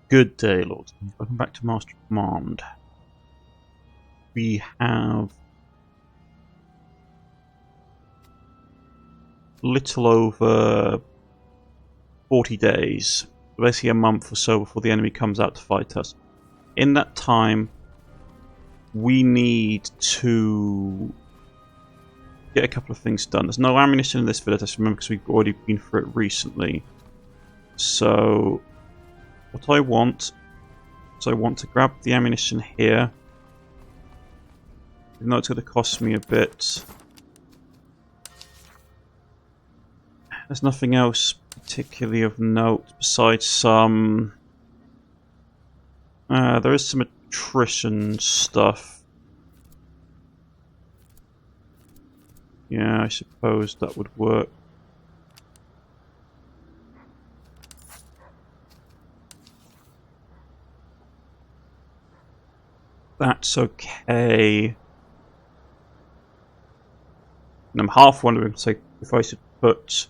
Good day, Lord. Welcome back to Master Command. We have little over 40 days, basically a month or so before the enemy comes out to fight us. In that time, we need to get a couple of things done. There's no ammunition in this village, I remember, because we've already been through it recently. So, what I want to grab the ammunition here. Even though it's going to cost me a bit. There's nothing else particularly of note besides some... there is some attrition stuff. Yeah, I suppose that would work. That's okay. And I'm half wondering if I should put...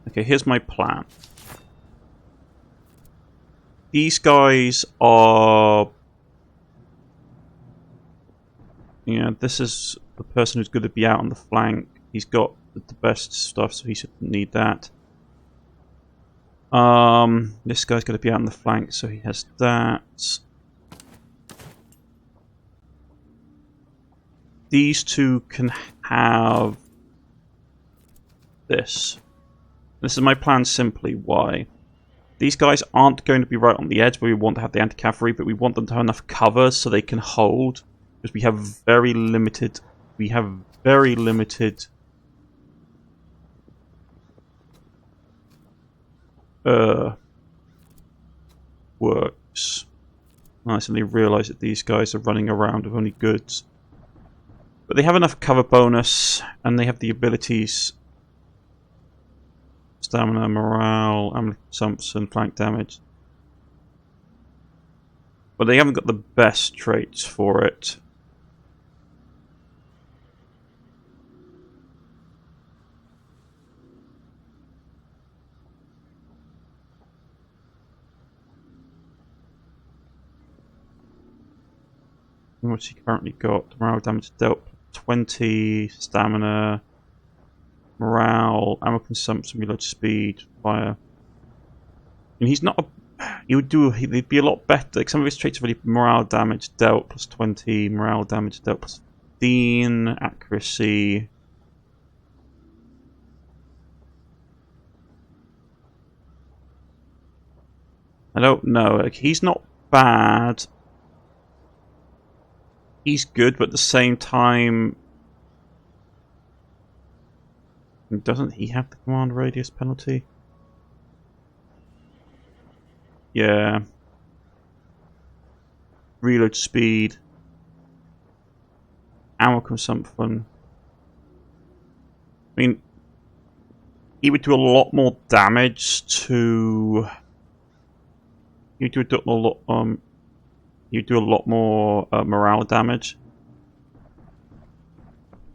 Okay, here's my plan. These guys are... Yeah, this is the person who's going to be out on the flank. He's got the best stuff, so he shouldn't need that. This guy's going to be out on the flank, so he has that. These two can have this. This is my plan simply. Why? These guys aren't going to be right on the edge where we want to have the anti-cavalry, but we want them to have enough cover so they can hold. Because we have very limited... works. I suddenly realise that these guys are running around with only goods. But they have enough cover bonus, and they have the abilities... Stamina, morale, ammo consumption, flank damage. But they haven't got the best traits for it. What's he currently got? Morale damage dealt 20, stamina, morale, ammo consumption, reload speed, fire. And he's not a... He'd be a lot better. Like some of his traits are really morale damage dealt plus 20, morale damage dealt plus 15, accuracy. I don't know. Like, he's not bad. He's good, but at the same time... Doesn't he have the command radius penalty? Yeah. Reload speed. Ammo consumption. I mean, he would do a lot more damage to... He would do a lot, you do a lot more morale damage.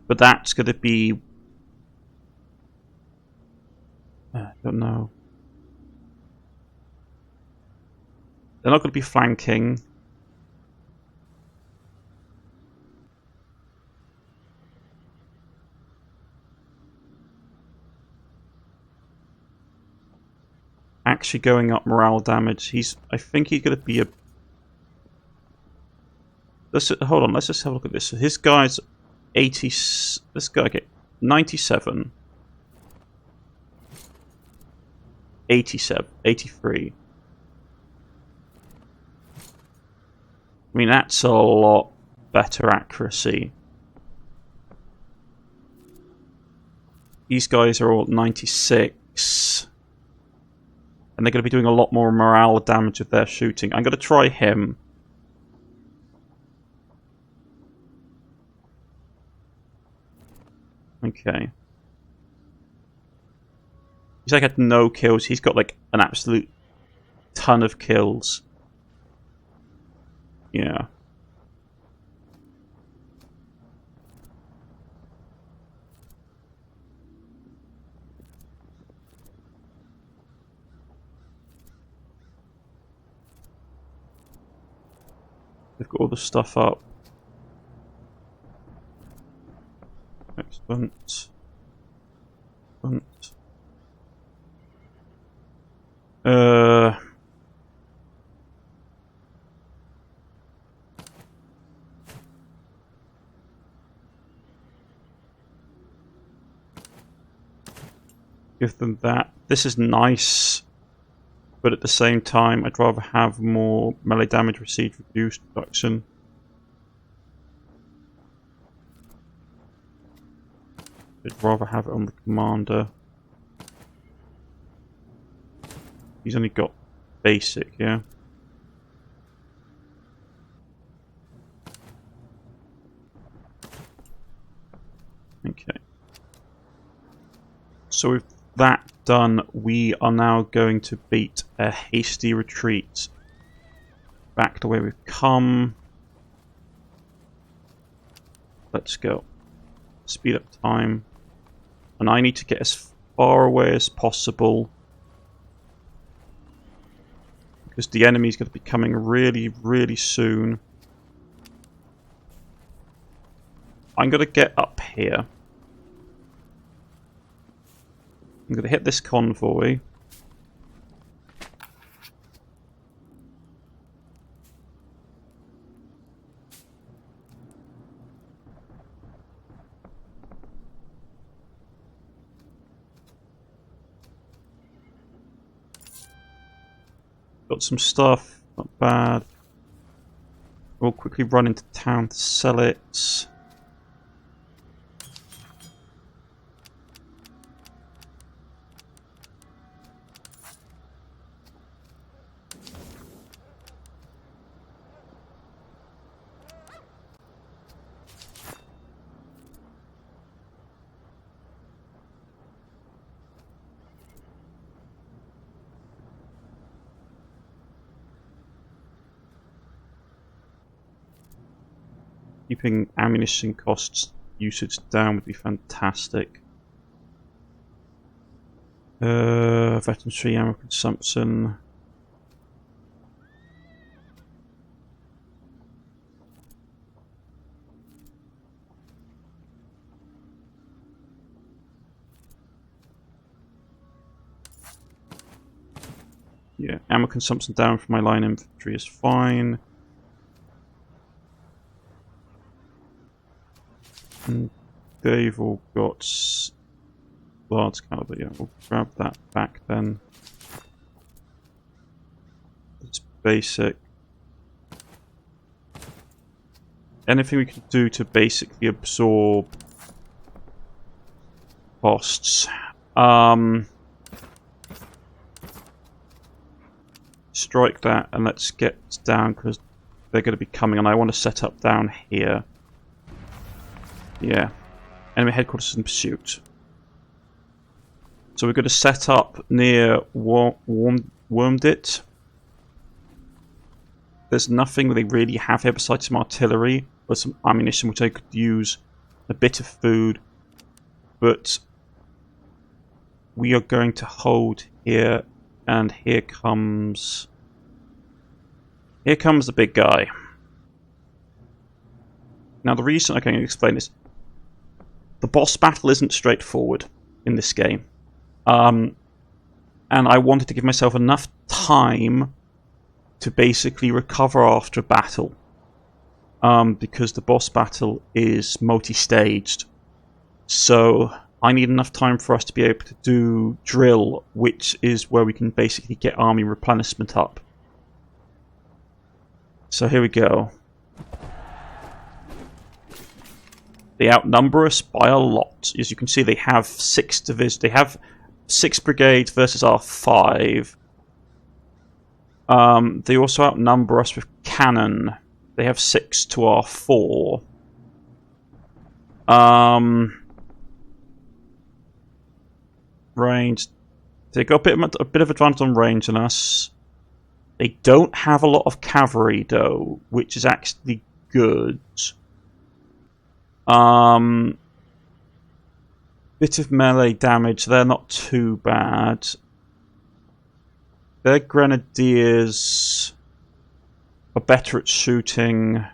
But that's going to be... I don't know. They're not going to be flanking. Actually going up morale damage. I think he's going to be a... Hold on, let's just have a look at this. So his guy's 80... This guy, okay, 97. 87. 83. I mean, that's a lot better accuracy. These guys are all 96. And they're going to be doing a lot more morale damage with their shooting. I'm going to try him. Okay. He's like had no kills. He's got like an absolute ton of kills. Yeah. They've got all the stuff up. Excellent. Excellent. Give them that. This is nice, but at the same time, I'd rather have more melee damage received reduced reduction. I'd rather have it on the commander. He's only got basic, yeah. Okay. So with that done, we are now going to beat a hasty retreat back the way we've come. Let's go. Speed up time. And I need to get as far away as possible, because the enemy's going to be coming really, really soon. I'm going to get up here. I'm going to hit this convoy. Got some stuff, not bad. We'll quickly run into town to sell it. Keeping ammunition costs usage down would be fantastic. Veteranry ammo consumption. Yeah, ammo consumption down for my line infantry is fine. And they've all got large caliber. Yeah, we'll grab that back then. It's basic. Anything we can do to basically absorb costs. Strike that and let's get down, because they're going to be coming, and I want to set up down here. Yeah. Enemy headquarters in pursuit. So we're going to set up near Wormdit. There's nothing they really have here besides some artillery or some ammunition, which I could use, a bit of food. But we are going to hold here, and here comes the big guy. Now the reason I can explain this. The boss battle isn't straightforward in this game. And I wanted to give myself enough time to basically recover after battle. Because the boss battle is multi-staged. So I need enough time for us to be able to do drill, which is where we can basically get army replenishment up. So here we go. They outnumber us by a lot. As you can see, they have 6 divisions. They have 6 brigades versus our 5. They also outnumber us with cannon. They have 6 to our 4. Range. They got a bit of advantage on range on us. They don't have a lot of cavalry though, which is actually good. Bit of melee damage, they're not too bad. Their grenadiers are better at shooting.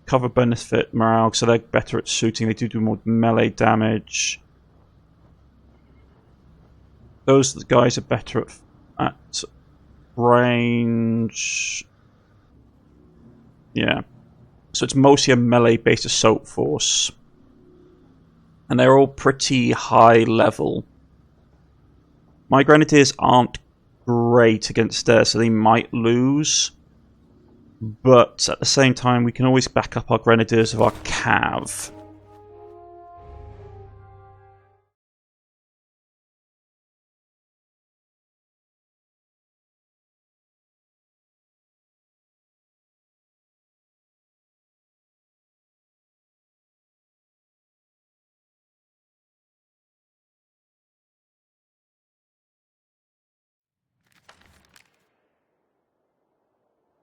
Cover benefit morale, so they're better at shooting. They do more melee damage. Those guys are better at range. Yeah. So it's mostly a melee-based assault force. And they're all pretty high level. My grenadiers aren't great against theirs, so they might lose. But at the same time, we can always back up our grenadiers with our cav.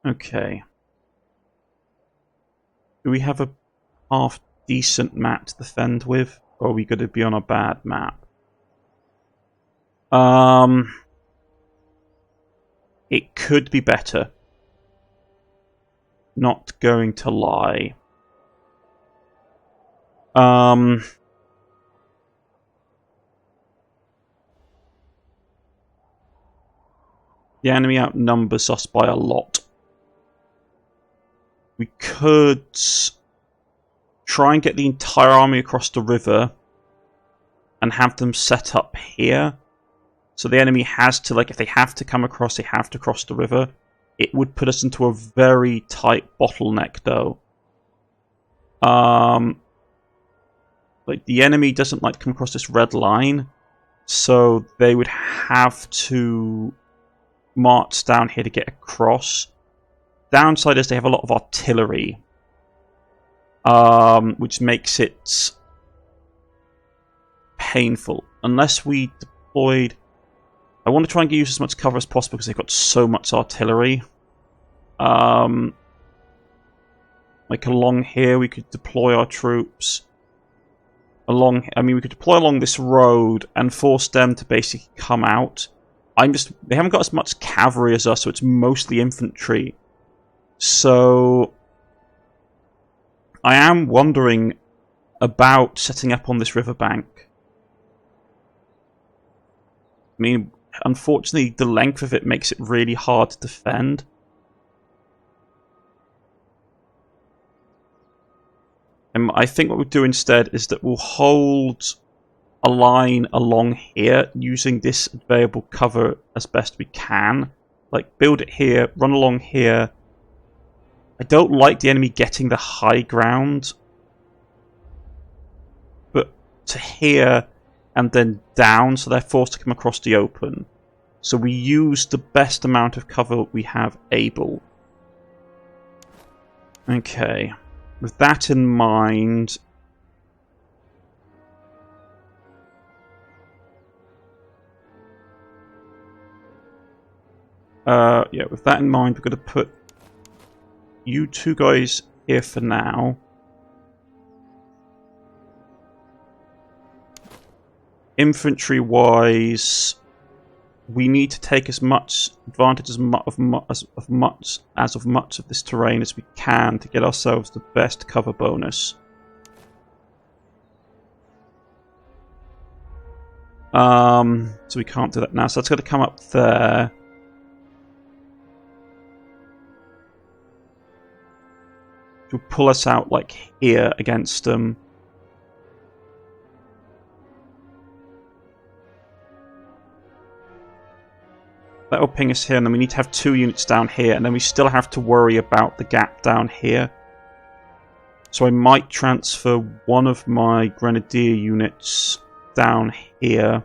Okay. Do we have a half decent map to defend with? Or are we going to be on a bad map? It could be better. Not going to lie. The enemy outnumbers us by a lot. We could try and get the entire army across the river and have them set up here. So the enemy has to, like, if they have to come across, they have to cross the river. It would put us into a very tight bottleneck, though. Like, the enemy doesn't like to come across this red line, so they would have to march down here to get across. Downside is they have a lot of artillery, which makes it painful. Unless we deployed... I want to try and use as much cover as possible because they've got so much artillery. Like along here, we could deploy our troops. We could deploy along this road and force them to basically come out. They haven't got as much cavalry as us, so it's mostly infantry. So I am wondering about setting up on this riverbank. I mean, unfortunately, the length of it makes it really hard to defend. And I think what we'll do instead is that we'll hold a line along here using this available cover as best we can. Like, build it here, run along here. I don't like the enemy getting the high ground. But to here and then down, so they're forced to come across the open. So we use the best amount of cover we have able. Okay. With that in mind... yeah, with that in mind, we're going to put you two guys here for now. Infantry-wise, we need to take as much advantage of much of this terrain as we can to get ourselves the best cover bonus. So we can't do that now. So that's going to come up there. To pull us out like here against them. That will ping us here, and then we need to have 2 units down here, and then we still have to worry about the gap down here. So I might transfer one of my grenadier units down here.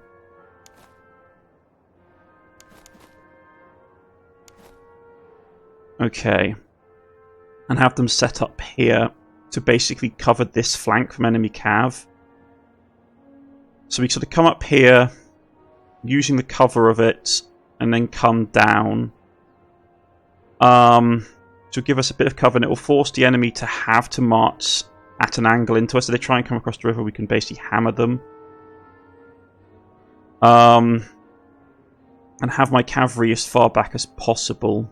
Okay. And have them set up here to basically cover this flank from enemy cav. So we sort of come up here, using the cover of it, and then come down. To give us a bit of cover, and it will force the enemy to have to march at an angle into us. So they try and come across the river, we can basically hammer them. And have my cavalry as far back as possible.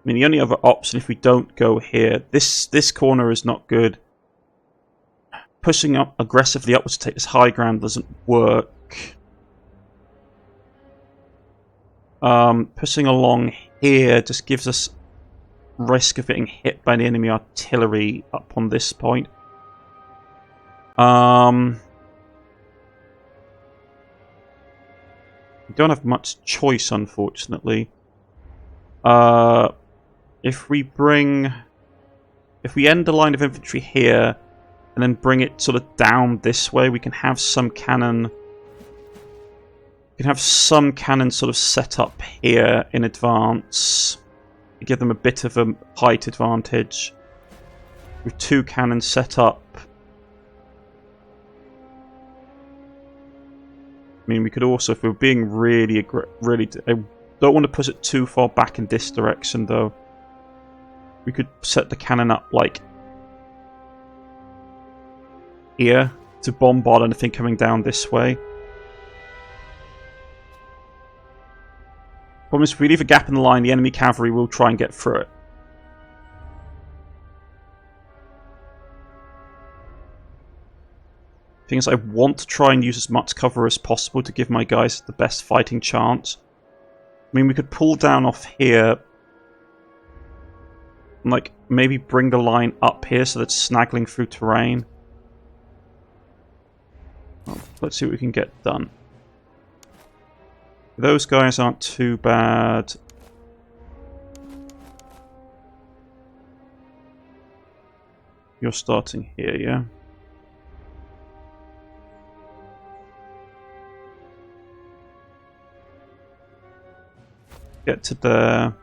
mean, the only other option, if we don't go here, this corner is not good. Pushing up aggressively upwards to take this high ground doesn't work. Pushing along here just gives us risk of getting hit by the enemy artillery up on this point. We don't have much choice, unfortunately. If we end the line of infantry here and then bring it sort of down this way, we can have some cannon. We can have some cannon sort of set up here in advance to give them a bit of a height advantage. With 2 cannons set up. I mean, we could also, if we were being really, I don't want to push it too far back in this direction, though. We could set the cannon up like here to bombard anything coming down this way. Problem is, if we leave a gap in the line, the enemy cavalry will try and get through it. Thing is, I want to try and use as much cover as possible to give my guys the best fighting chance. I mean, we could pull down off here and, like, maybe bring the line up here so that it's snaggling through terrain. Well, let's see what we can get done. Those guys aren't too bad. You're starting here, yeah? Get to there.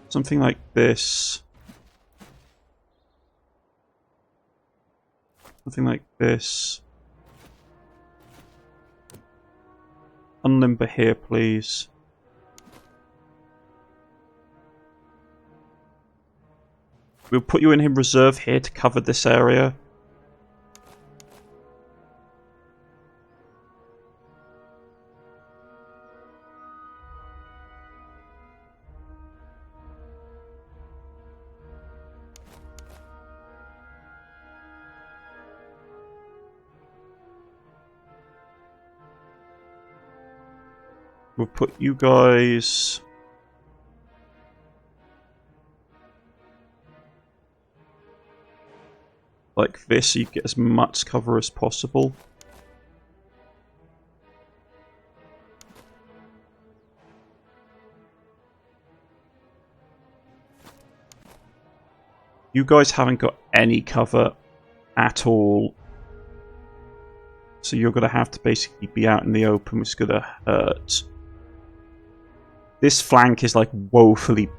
Something like this. Something like this. Unlimber here, please. We'll put you in reserve here to cover this area. We'll put you guys... like this, so you get as much cover as possible. You guys haven't got any cover at all. So you're going to have to basically be out in the open, which is going to hurt. This flank is like woefully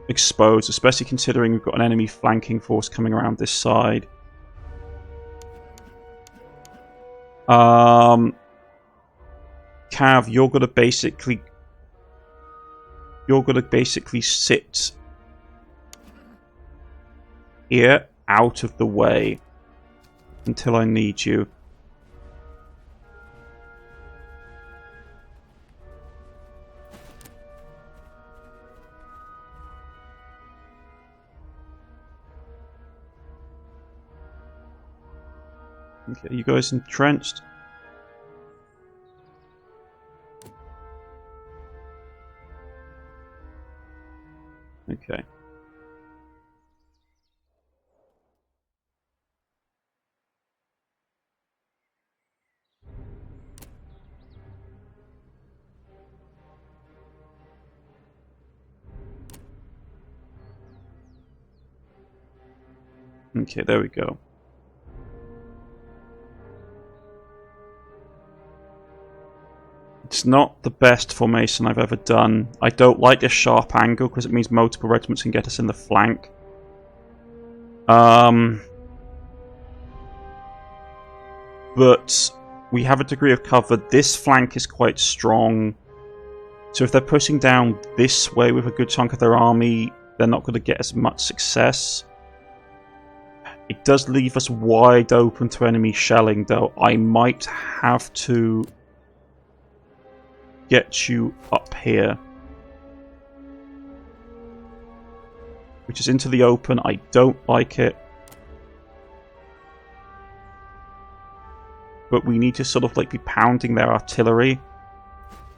exposed, especially considering we've got an enemy flanking force coming around this side. Cav, you're going to basically sit here out of the way until I need you. Okay, you guys entrenched? Okay. Okay, there we go. It's not the best formation I've ever done. I don't like this sharp angle because it means multiple regiments can get us in the flank. But we have a degree of cover. This flank is quite strong. So if they're pushing down this way with a good chunk of their army, they're not going to get as much success. It does leave us wide open to enemy shelling, though. I might have to get you up here, which is into the open. I don't like it. But we need to sort of like be pounding their artillery.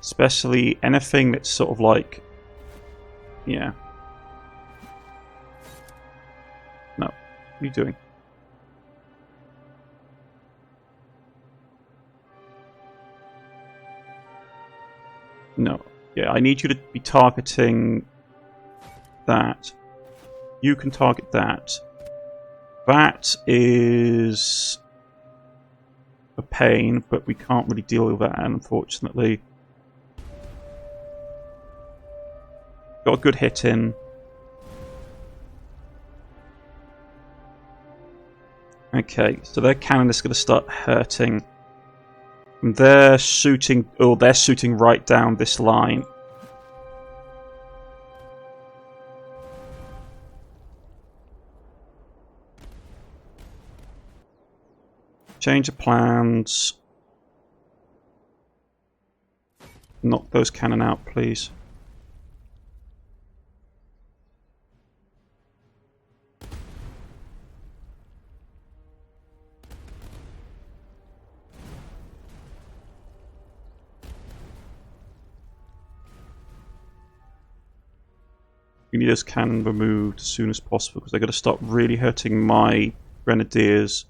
Especially anything that's sort of like... Yeah. No. What are you doing? No. Yeah, I need you to be targeting that. You can target that. That is a pain, but we can't really deal with that, unfortunately. Got a good hit in. Okay, so their cannon is going to start hurting. And they're shooting... Oh, they're shooting right down this line. Change of plans. Knock those cannon out, please. We need those cannon removed as soon as possible because they're going to start really hurting my grenadiers.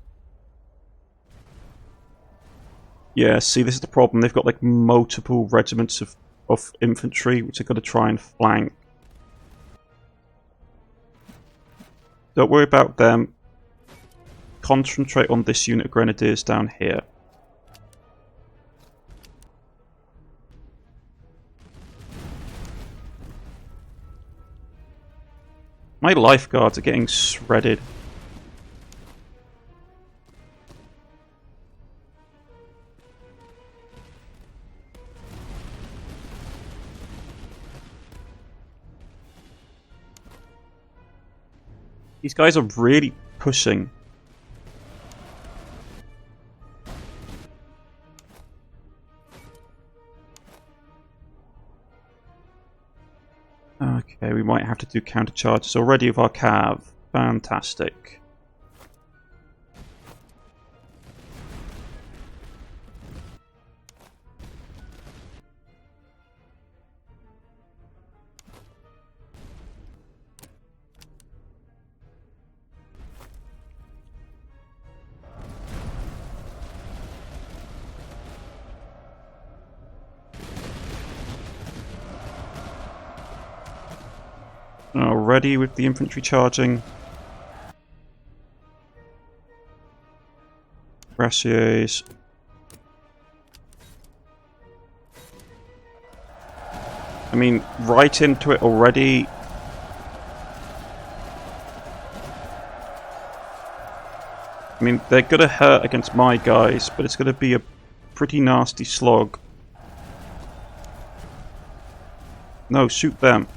Yeah, see, this is the problem. They've got like multiple regiments of infantry which are going to try and flank. Don't worry about them. Concentrate on this unit of grenadiers down here. My lifeguards are getting shredded. These guys are really pushing. Okay, we might have to do counter charges already with our cav. Fantastic. Already with the infantry charging. Graciers. I mean, right into it already. I mean, they're gonna hurt against my guys, but it's gonna be a pretty nasty slog. No, shoot them.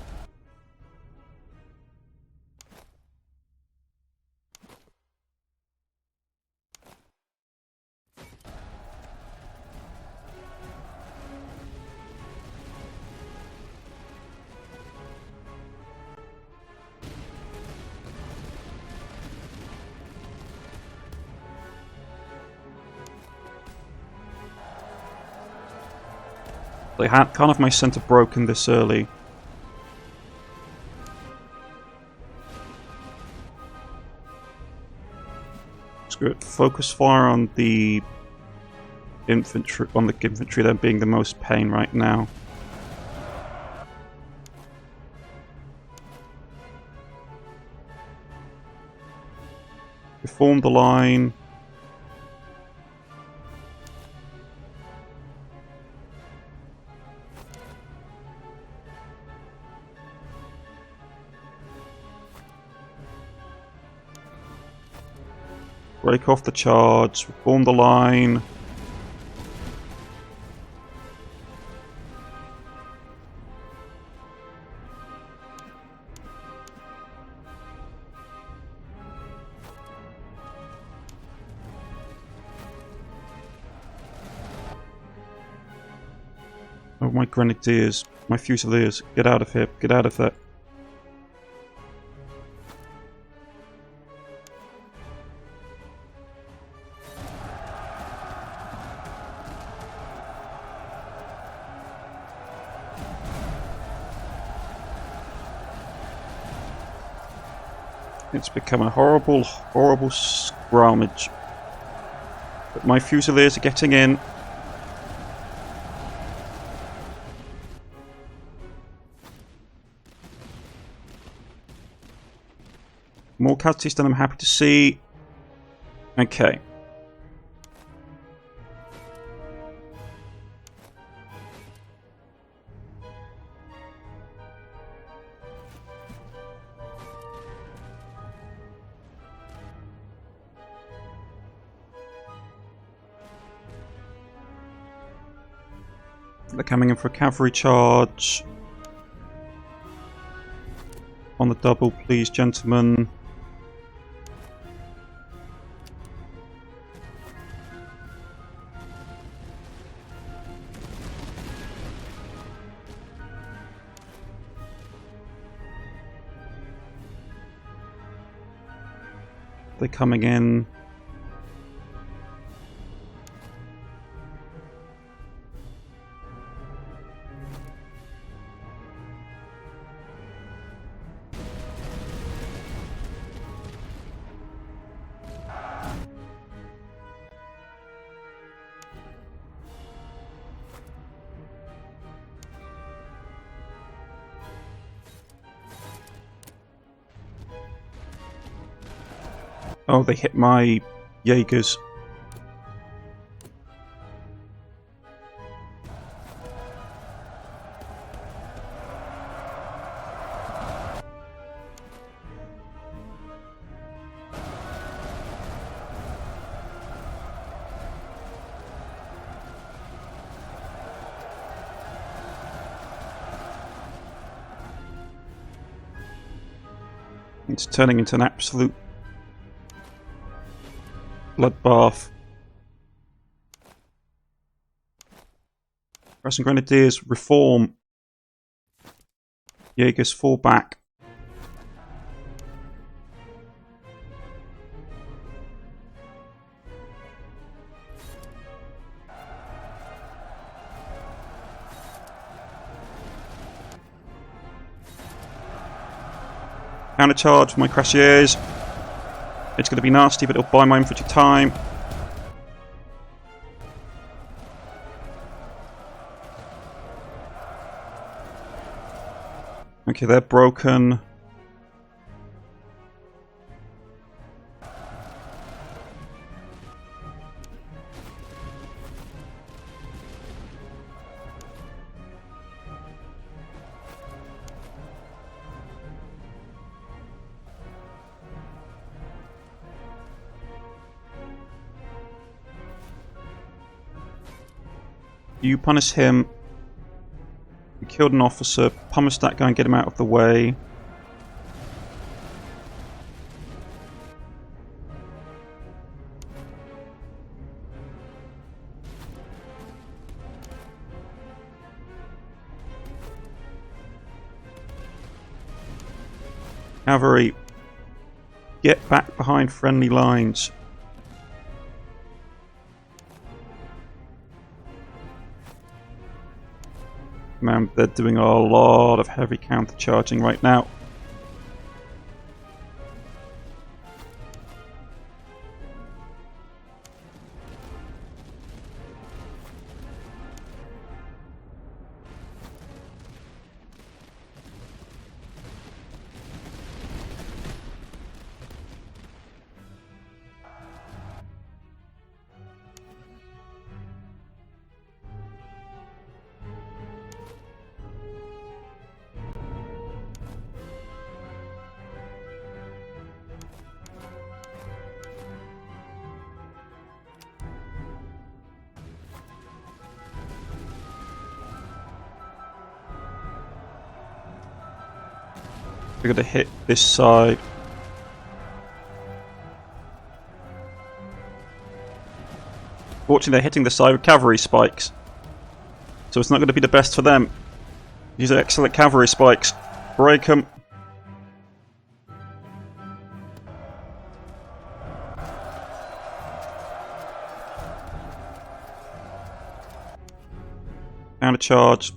I can't have my centre broken this early. Screw it. Focus fire on the infantry. They're being the most pain right now. Reform the line. Break off the charge, reform the line. my grenadiers, my fusiliers, get out of here, get out of there. It's become a horrible, horrible scrummage. But my fusiliers are getting in. More casualties than I'm happy to see. Okay. They're coming in for a cavalry charge. On the double, please, gentlemen. They're coming in. Oh, they hit my Jaegers. It's turning into an absolute bloodbath. Russian Grenadiers, reform. Jaegers, fall back. Countercharge for my Cuirassiers. It's going to be nasty, but it'll buy my infantry time. Okay, they're broken. You punish him. You killed an officer. Punish that guy and get him out of the way. Cavalry, get back behind friendly lines. Man, they're doing a lot of heavy counter-charging right now. We're going to hit this side. Fortunately, they're hitting the side with cavalry spikes. so it's not going to be the best for them. These are excellent cavalry spikes. Break them. Counter charge.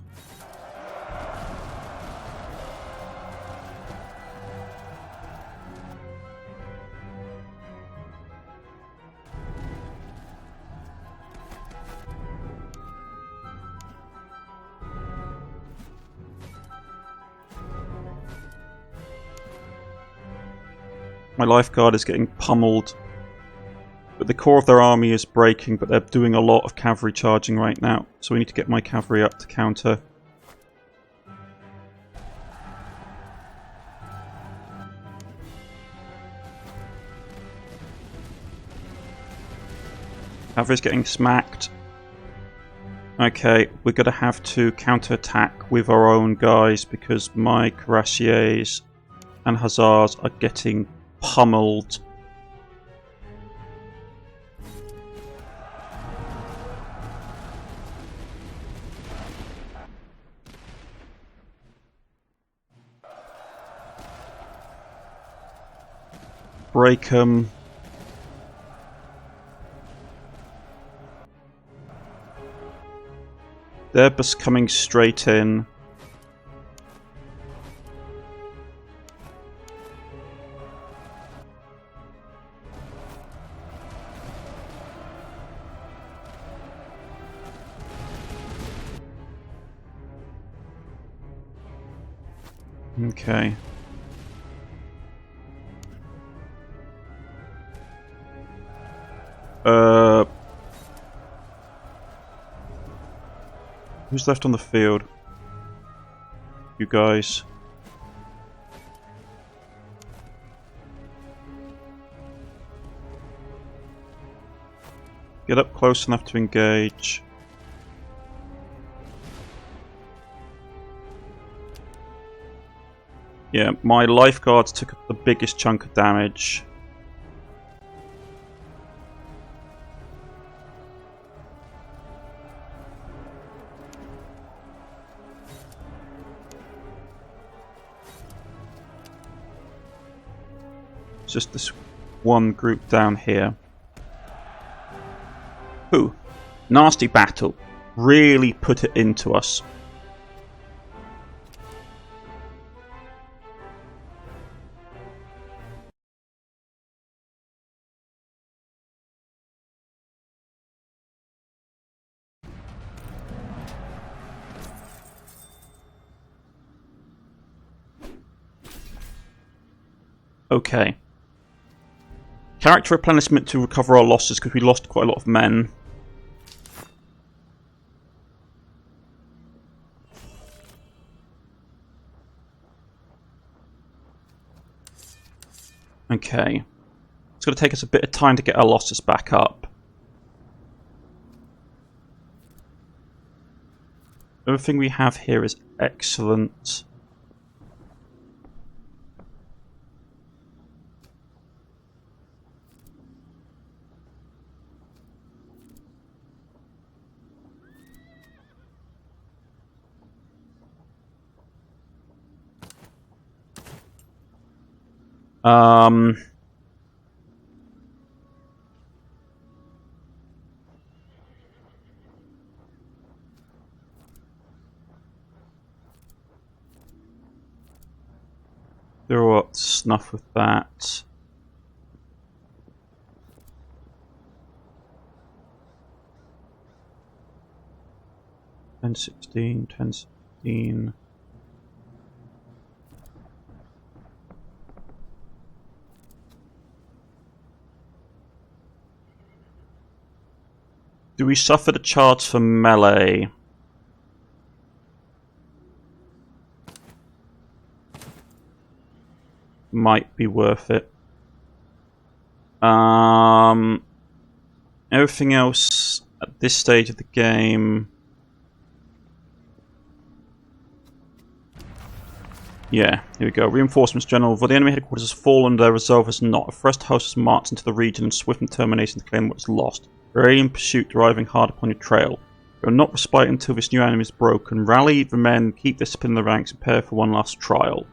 My lifeguard is getting pummeled, but the core of their army is breaking, but they're doing a lot of cavalry charging right now, so we need to get my cavalry up to counter. Cavalry's getting smacked. Okay, we're going to have to counter-attack with our own guys because my cuirassiers and hussars are getting pummeled. Break 'em. They're just coming straight in. Okay. Who's left on the field? You guys. Get up close enough to engage. Yeah, my lifeguards took the biggest chunk of damage. It's just this one group down here. Ooh, nasty battle. Really put it into us. Okay. Character replenishment to recover our losses because we lost quite a lot of men. Okay. It's going to take us a bit of time to get our losses back up. Everything we have here is excellent. Throw up snuff with that. Ten 16, 10 16. Do we suffer the charge for melee? Might be worth it. Everything else at this stage of the game. Yeah, here we go. Reinforcements, General. For the enemy headquarters has fallen, their resolve has not. A first host has marched into the region and swift determination to claim what was lost. We're in pursuit, driving hard upon your trail. You'll not respite until this new enemy is broken. Rally the men, keep discipline in the ranks, and prepare for one last trial.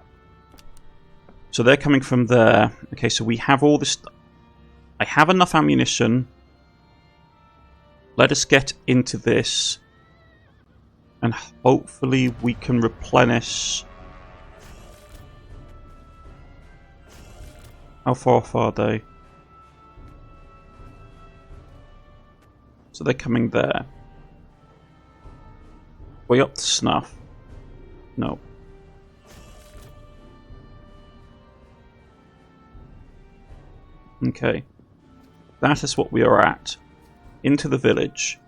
So they're coming from there. Okay, so we have all this. I have enough ammunition. Let us get into this. And hopefully we can replenish. How far off are they? So they're coming there. Way up to snuff. No. Okay. That is what we are at. Into the village.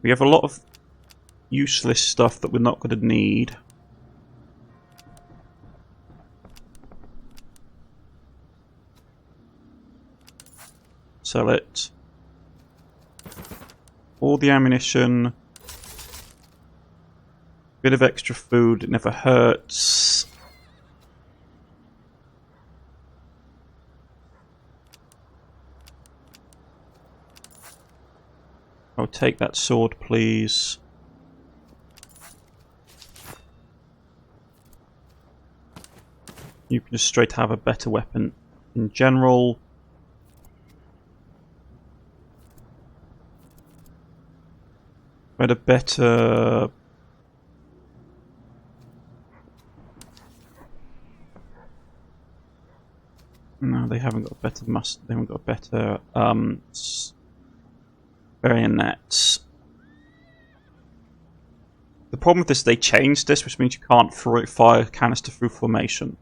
We have a lot of useless stuff that we're not going to need. Sell it. All the ammunition. Bit of extra food, it never hurts. I'll take that sword, please. You can just straight have a better weapon in general. But a better... No, they haven't got better they haven't got better bayonets. The problem with this, they changed this, which means you can't fire canister through formation.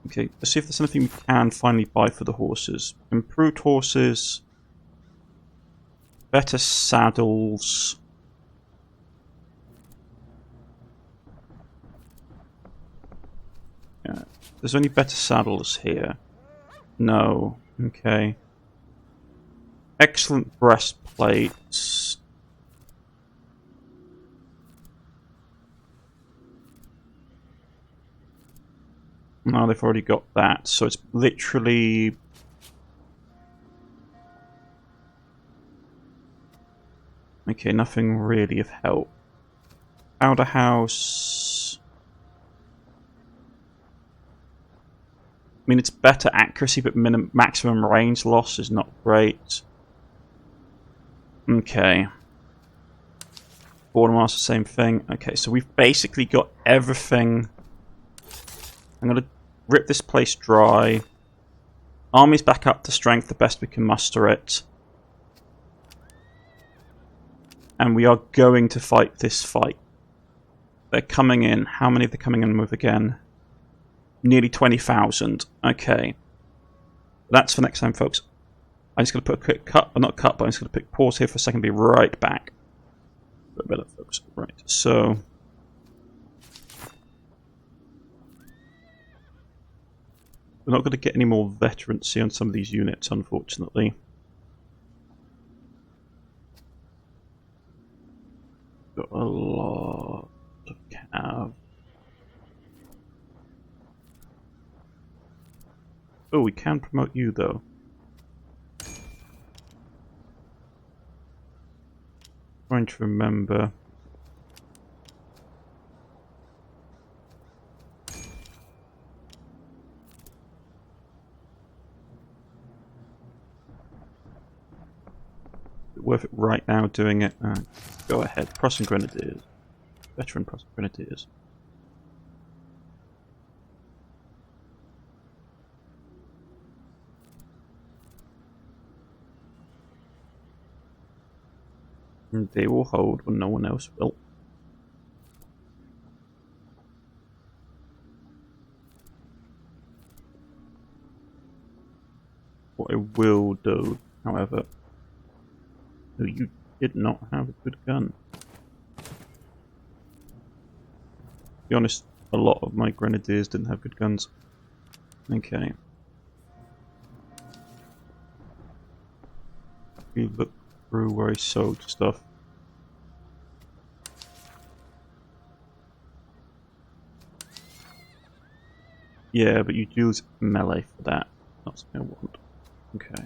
Okay, let's see if there's anything we can finally buy for the horses. Improved horses. Better saddles. Yeah, there's only better saddles here. No. Okay. Excellent breastplates. No, they've already got that, so it's literally... Okay, nothing really of help. Powder house... I mean, it's better accuracy, but maximum range loss is not great. Okay. Bordermaster, same thing. Okay, so we've basically got everything. I'm going to rip this place dry. Army's back up to strength the best we can muster it. And we are going to fight this fight. They're coming in. How many are they coming in with again? Nearly 20,000. Okay. That's for next time, folks. I'm just going to put a quick cut, or not cut, but I'm just going to put pause here for a second, be right back. Better, folks. Right, so... We're not going to get any more veterancy on some of these units, unfortunately. Got a lot of cav. Oh, we can promote you, though. Trying to remember. Worth it right now doing it? Go ahead. Prussian Grenadiers. Veteran Prussian Grenadiers. And they will hold when no one else will. What I will do, however... No, you did not have a good gun. To be honest, a lot of my grenadiers didn't have good guns. Okay. We look through where he sowed stuff. Yeah, but you use melee for that. That's what I want. Okay.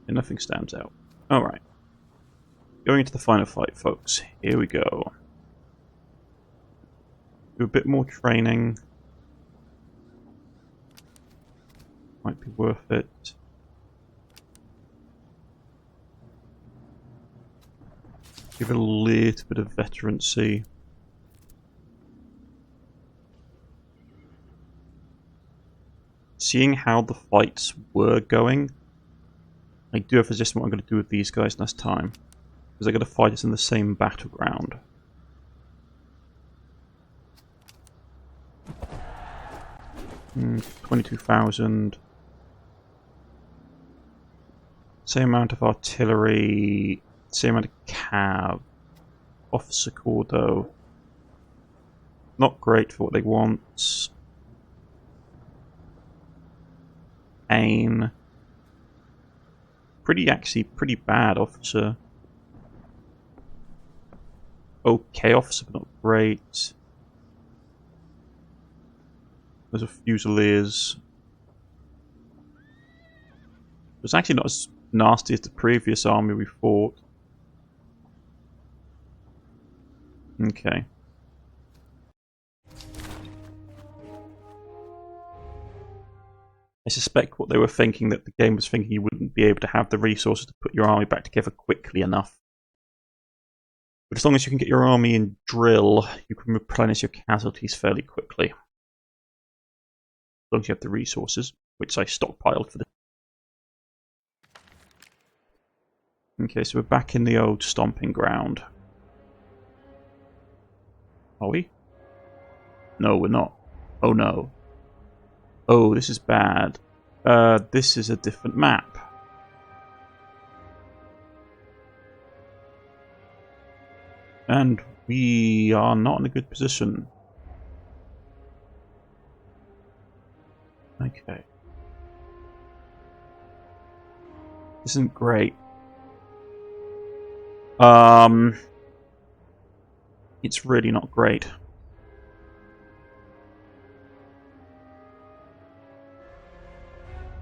And nothing stands out. Alright. Going into the final fight, folks. Here we go. Do a bit more training. Might be worth it. Give it a little bit of veterancy. Seeing how the fights were going, I do have a suggestion what I'm going to do with these guys next time. Because they're going to fight us in the same battleground. Hmm, 22,000. Same amount of artillery. Same amount of cav. Officer corps though. Not great for what they want. Aim. Actually pretty bad officer. Okay officer, but not great. There's a Fusiliers. It's actually not as nasty as the previous army we fought. Okay. I suspect what they were thinking, that the game was thinking you wouldn't be able to have the resources to put your army back together quickly enough. But as long as you can get your army in drill, you can replenish your casualties fairly quickly. As long as you have the resources, which I stockpiled for the... Okay, so we're back in the old stomping ground. Are we? No, we're not. Oh no. Oh, this is bad. This is a different map. And we are not in a good position. Okay. This isn't great. It's really not great.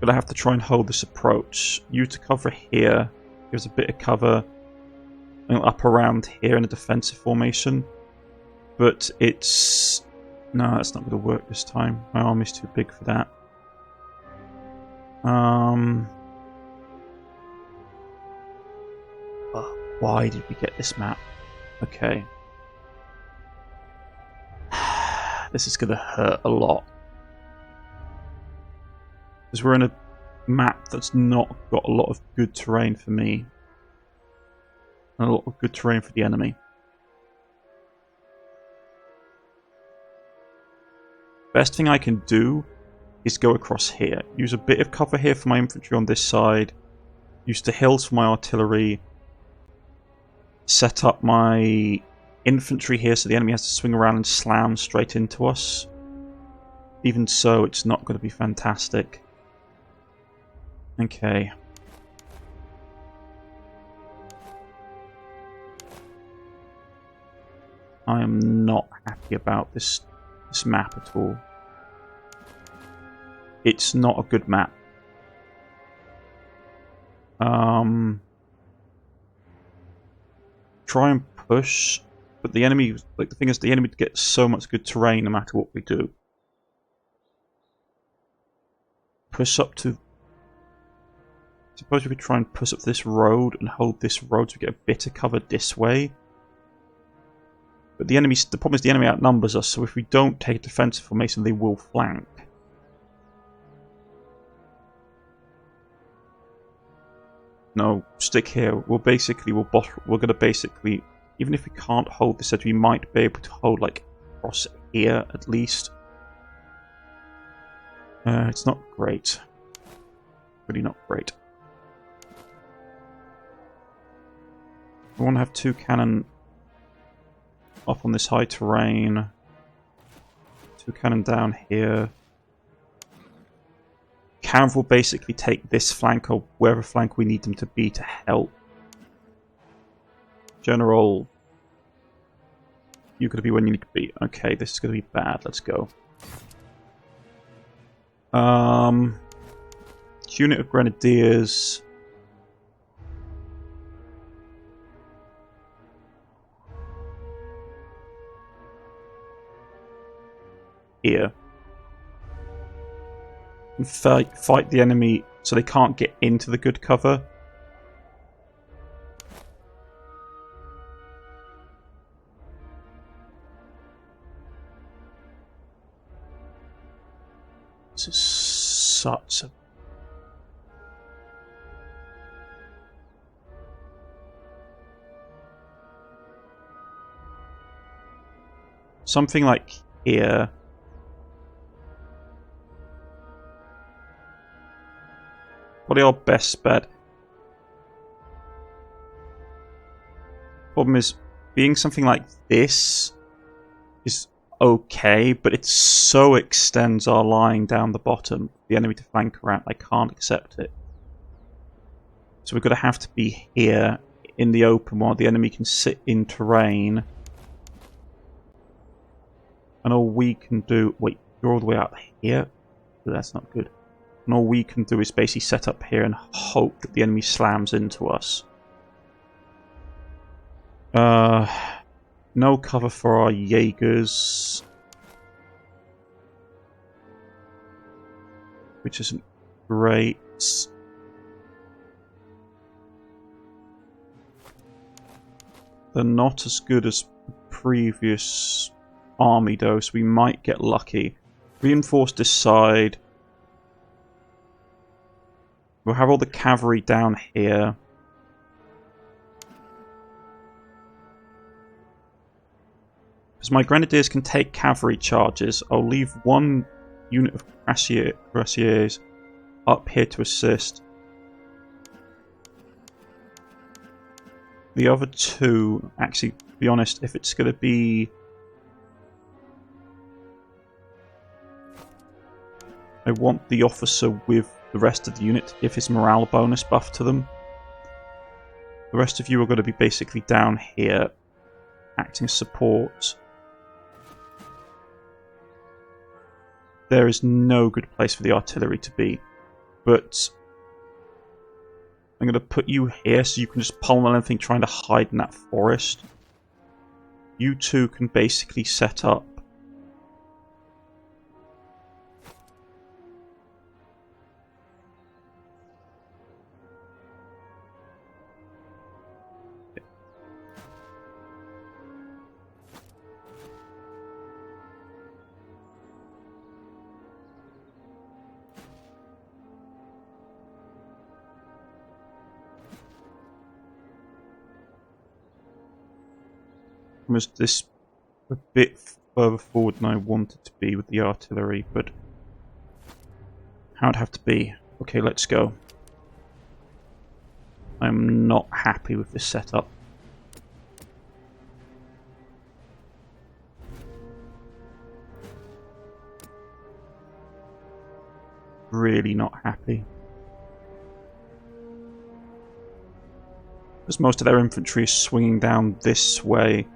But I have to try and hold this approach. You to cover here. Gives a bit of cover up around here in a defensive formation. But it's... No, that's not going to work this time. My army's too big for that. Why did we get this map? Okay. This is going to hurt a lot. Because we're in a map that's not got a lot of good terrain for me. And a lot of good terrain for the enemy. Best thing I can do is go across here. Use a bit of cover here for my infantry on this side. Use the hills for my artillery. Set up my infantry here so the enemy has to swing around and slam straight into us. Even so, it's not going to be fantastic. Okay. I am not happy about this map at all. It's not a good map. Try and push, but the enemy, like the thing is, the enemy gets so much good terrain no matter what we do. Push up to... Suppose we could try and push up this road and hold this road so we get a bit of cover this way. But the enemy, the problem is the enemy outnumbers us, so if we don't take a defensive formation, they will flank. No, stick here. We're going to basically, even if we can't hold this edge, we might be able to hold like across here at least. It's not great. Really not great. I want to have two cannon up on this high terrain. 2 cannon down here. Cav will basically take this flank or wherever flank we need them to be to help. General, you're going to be when you need to be. Okay, this is going to be bad. Let's go. Unit of Grenadiers. Here. And fight the enemy so they can't get into the good cover. This is such a... Something like here. Probably our best bet. Problem is, being something like this is okay, but it so extends our line down the bottom. The enemy to flank around, I can't accept it. So we're going to have to be here in the open while the enemy can sit in terrain. And all we can do... Wait, you're all the way out here? That's not good. And all we can do is basically set up here and hope that the enemy slams into us. No cover for our Jaegers. Which isn't great. They're not as good as the previous army though, so we might get lucky. Reinforce this side. We'll have all the cavalry down here. Because my grenadiers can take cavalry charges, I'll leave one unit of cuirassiers up here to assist. The other two, actually, to be honest, if it's going to be... I want the officer with the rest of the unit to give his morale bonus buff to them. The rest of you are going to be basically down here, acting as support. There is no good place for the artillery to be, but I'm going to put you here so you can just pummel anything trying to hide in that forest. You two can basically set up this a bit further forward than I wanted to be with the artillery, but how it'd have to be. Okay, let's go. I'm not happy with this setup. Really not happy. Because most of their infantry is swinging down this way.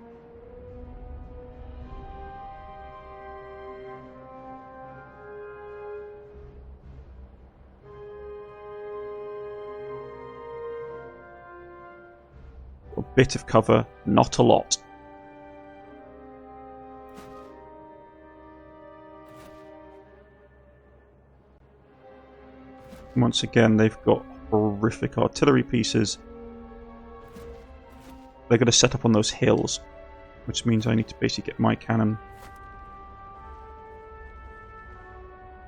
A bit of cover, not a lot. Once again, they've got horrific artillery pieces. They're going to set up on those hills, which means I need to basically get my cannon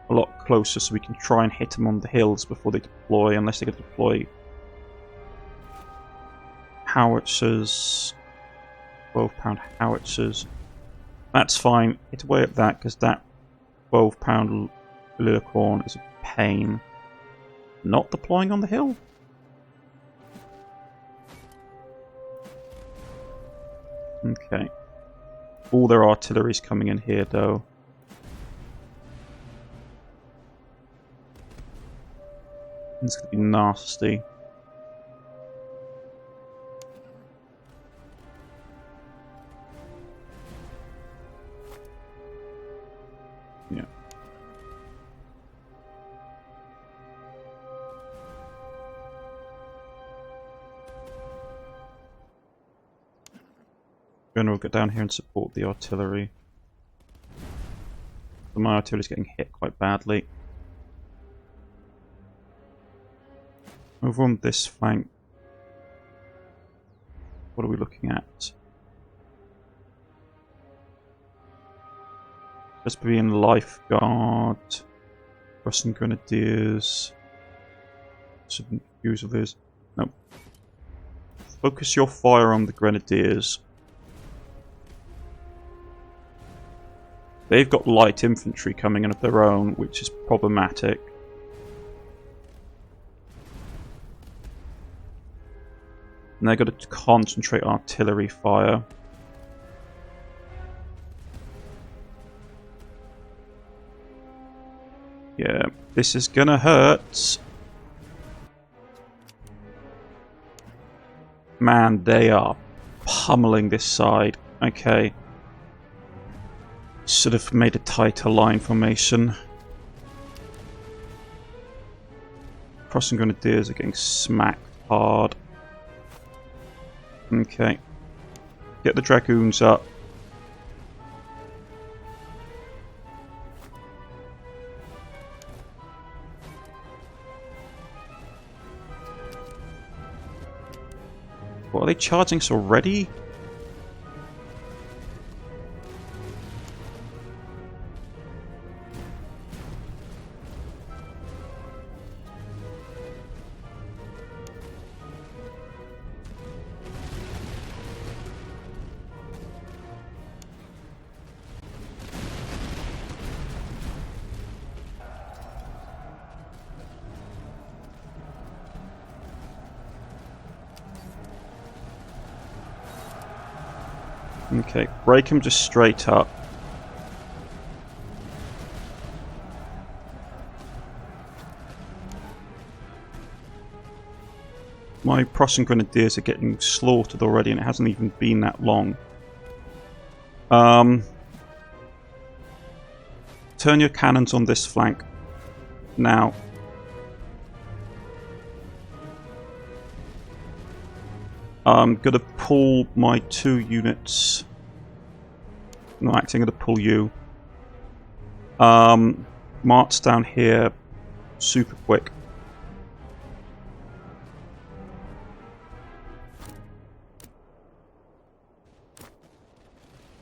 a lot closer so we can try and hit them on the hills before they deploy, unless they're going to deploy howitzers, 12-pound howitzers. That's fine. Hit away at that because that 12-pound Lillicorn is a pain. Not deploying on the hill? Okay. All their artillery's coming in here, though. It's going to be nasty. Yeah. General, get down here and support the artillery. My artillery's getting hit quite badly. Over on this flank, what are we looking at? Lesbian Lifeguard, Russian Grenadiers, some Fusiliers. No. Focus your fire on the Grenadiers. They've got light infantry coming in of their own, which is problematic. And they're going to concentrate artillery fire. Yeah, this is going to hurt. Man, they are pummeling this side. Okay. Should have made a tighter line formation. Prussian Grenadiers are getting smacked hard. Okay. Get the Dragoons up. What, are they charging us already? Okay, break him just straight up. My Prussian Grenadiers are getting slaughtered already, and it hasn't even been that long. Turn your cannons on this flank. Now. I'm going to pull my 2 units. No, actually I'm going to pull you. March down here super quick.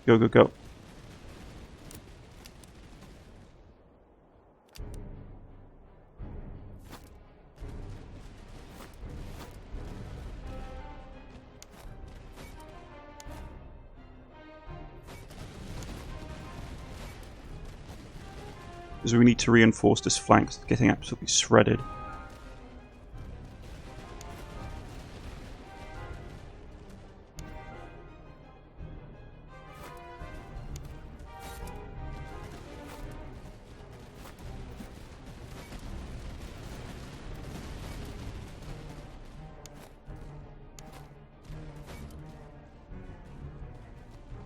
Go, go, go. Because we need to reinforce this flank. It's getting absolutely shredded.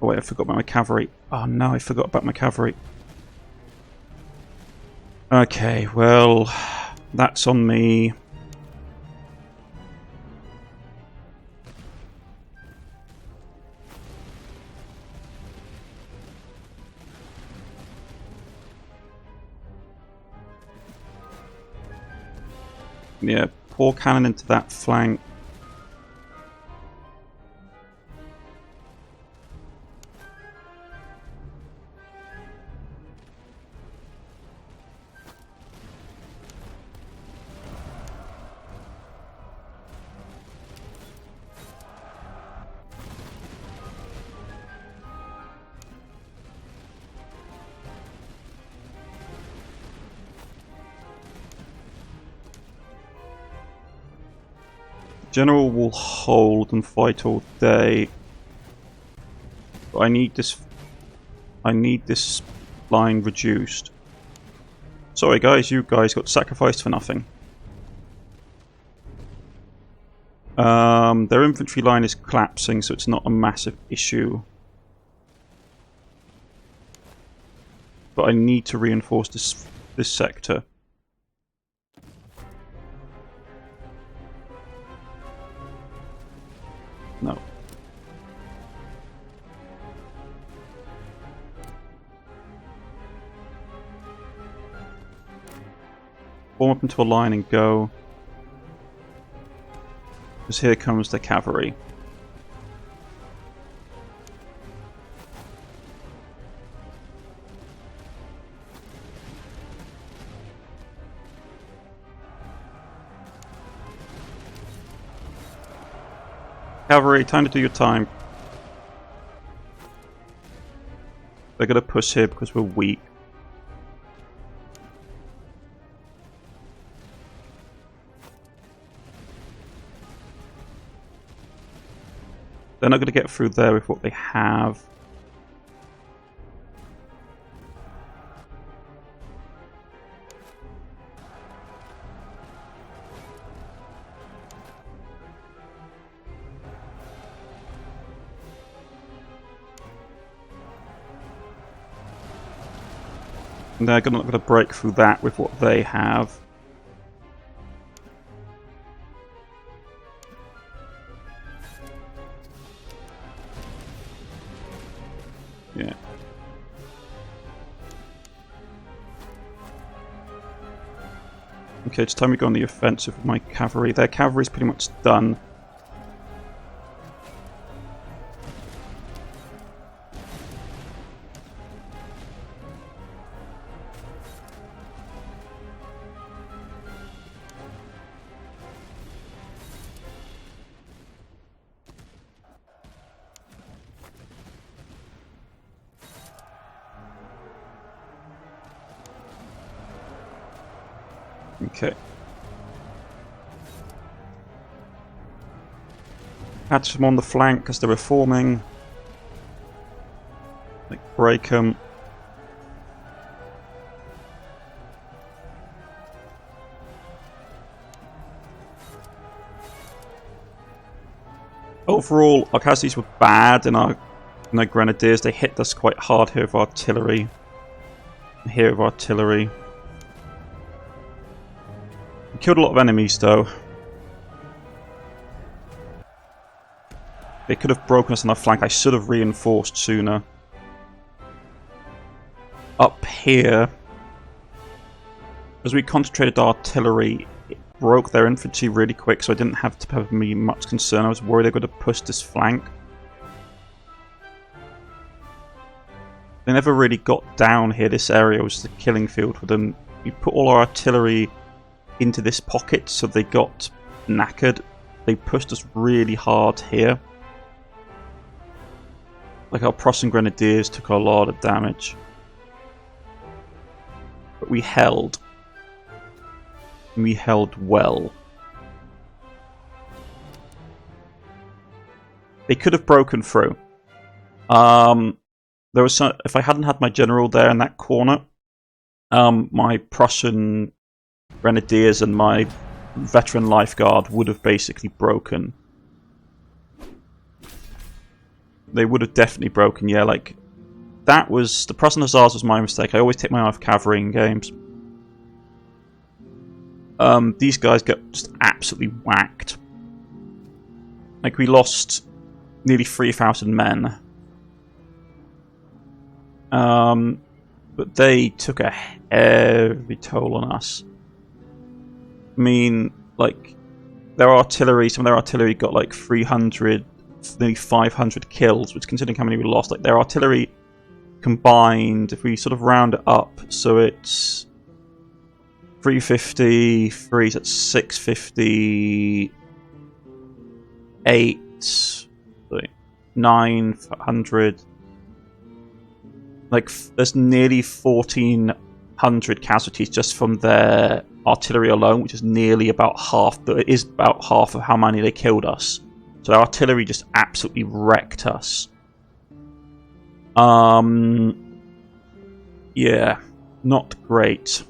Oh wait, I forgot about my cavalry. Oh no, I forgot about my cavalry. Okay, well, that's on me. Yeah, pour cannon into that flank. General will hold and fight all day. But I need this I need this line reduced. Sorry guys, you guys got sacrificed for nothing. Their infantry line is collapsing, so it's not a massive issue. But I need to reinforce this sector. No. Form up into a line and go. Because here comes the cavalry. Cavalry, time to do your time. They're going to push here because we're weak. They're not going to get through there with what they have. And they're not going to break through that with what they have. Yeah. Okay, it's time we go on the offensive with my cavalry. Their cavalry's pretty much done. Okay. Catch them on the flank as they're reforming. Like, break them. Overall, our casualties were bad in our grenadiers. They hit us quite hard here with artillery. Here with artillery. We killed a lot of enemies though. They could have broken us on our flank. I should have reinforced sooner. Up here, as we concentrated artillery, it broke their infantry really quick, so I didn't have to have me much concern. I was worried they were going to push this flank. They never really got down here. This area was the killing field for them. We put all our artillery into this pocket, so they got knackered. They pushed us really hard here. Like, our Prussian grenadiers took a lot of damage. But we held. And we held well. They could have broken through. There was some, if I hadn't had my general there in that corner, my Prussian grenadiers and my veteran lifeguard would have basically broken. They would have definitely broken, yeah, like, that was, the Prussian Hussars was my mistake. I always take my eye off cavalry in games. These guys got just absolutely whacked. Like, we lost nearly 3,000 men. But they took a heavy toll on us. I mean, like, their artillery, some of their artillery got like 300, nearly 500 kills, which, considering how many we lost, like, their artillery combined, if we sort of round it up, so it's 350, 3, that's 650, 8, 900. Like, there's nearly 1,400 casualties just from their artillery alone, which is nearly about half. It is about half of how many they killed us. So their artillery just absolutely wrecked us. Yeah, not great.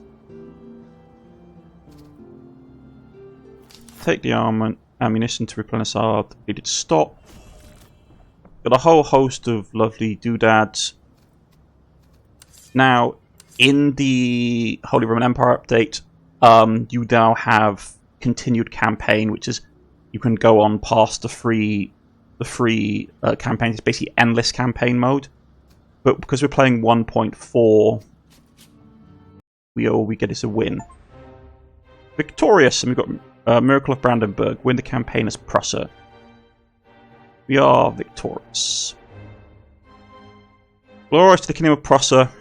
Take the ammunition to replenish our depleted stock. Got a whole host of lovely doodads. Now, in the Holy Roman Empire update, you now have continued campaign, which is you can go on past the free campaign. It's basically endless campaign mode. But because we're playing 1.4, all we get is a win. Victorious, and we've got Miracle of Brandenburg. Win the campaign as Prussia. We are victorious. Glorious to the Kingdom of Prussia.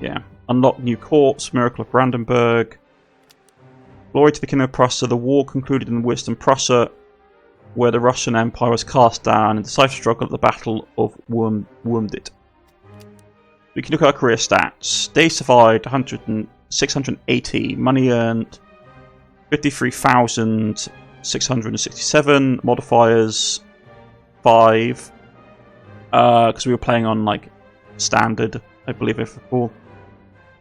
Yeah. Unlock new courts. Miracle of Brandenburg. Glory to the Kingdom of Prussia. The war concluded in Western Prussia, where the Russian Empire was cast down in the decisive struggle at the Battle of Wormdit. We can look at our career stats. Days survived 680. Money earned 53,667. Modifiers 5. Because we were playing on like standard, I believe, if I recall.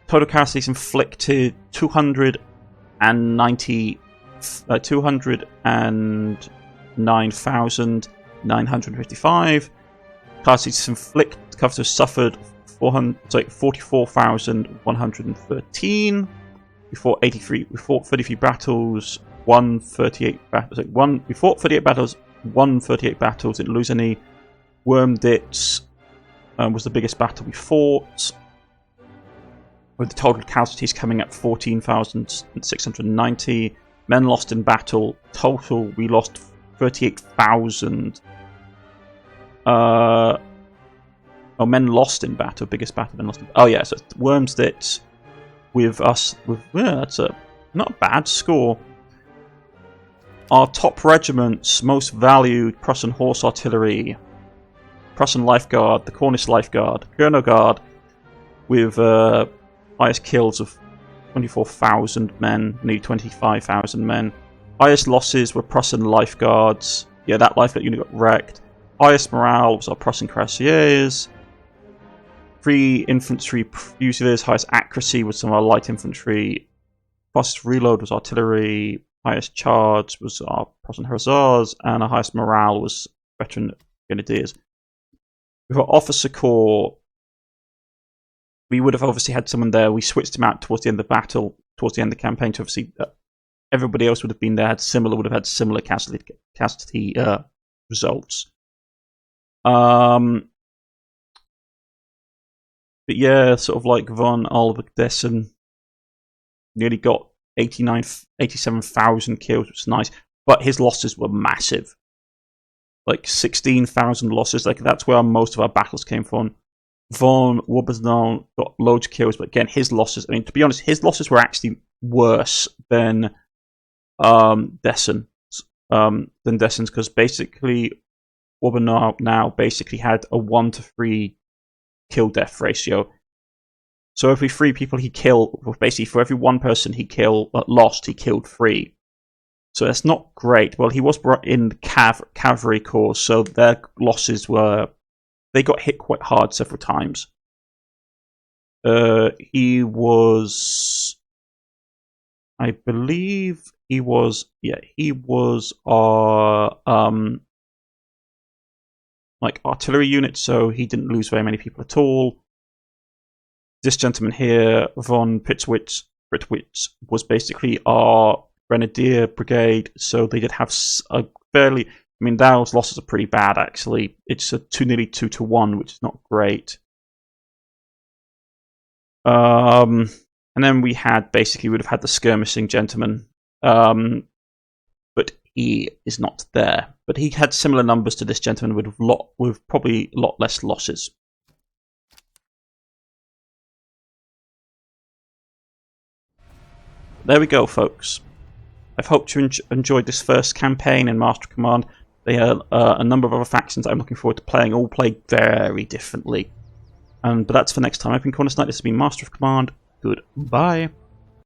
Total casualties inflicted 209,955. Casualties inflicted. Casualties suffered 44,113. We fought 33 battles, won 38 battles. We fought 38 battles, won 38 battles. Didn't lose any. Wormdit was the biggest battle we fought, with the total casualties coming at 14,690. Men lost in battle. Total, we lost 38,000. Men lost in battle. Biggest battle, men lost in... Oh, yeah, so it's Wormdit with us. That's not a bad score. Our top regiments, most valued: Prussian Horse Artillery, Prussian Life Guard, the Cornish Life Guard, Colonel Guard, with highest kills of 24,000 men, nearly 25,000 men. Highest losses were Prussian Life Guards. Yeah, that Life Guard unit got wrecked. Highest morale was our Prussian Cuirassiers. 3 infantry fusiliers. Highest accuracy was some of our light infantry. Fastest reload was artillery. Highest charge was our Prussian Hussars. And our highest morale was veteran grenadiers. With our officer corps, we would have obviously had someone there. We switched him out towards the end of the battle, towards the end of the campaign, to obviously everybody else would have been there, would have had similar casualty results. But yeah, sort of like von Alvdessen nearly got 87,000 kills, which is nice. But his losses were massive. Like 16,000 losses. Like that's where most of our battles came from. Von Wobersnau got loads of kills, but again, his losses, I mean, to be honest, his losses were actually worse than Dessen's, because basically Wobersnau now basically had a 1-to-3 kill-death ratio. So every 3 people he killed, basically for every 1 person he lost, he killed 3. So that's not great. Well, he was brought in the cavalry corps, so their losses were... They got hit quite hard several times. He was... I believe he was... Yeah, he was our... like artillery unit, so he didn't lose very many people at all. This gentleman here, von Prittwitz, was basically our grenadier brigade, so they did have a fairly... I mean, those losses are pretty bad, actually. It's nearly 2-to-1, which is not great. And then we had, basically, would have had the skirmishing gentleman. But he is not there. But he had similar numbers to this gentleman with probably a lot less losses. There we go, folks. I've hoped you enjoyed this first campaign in Master of Command. They are a number of other factions I'm looking forward to playing, all played very differently. But that's for next time. I've been Cornish-Knight. This has been Master of Command. Goodbye.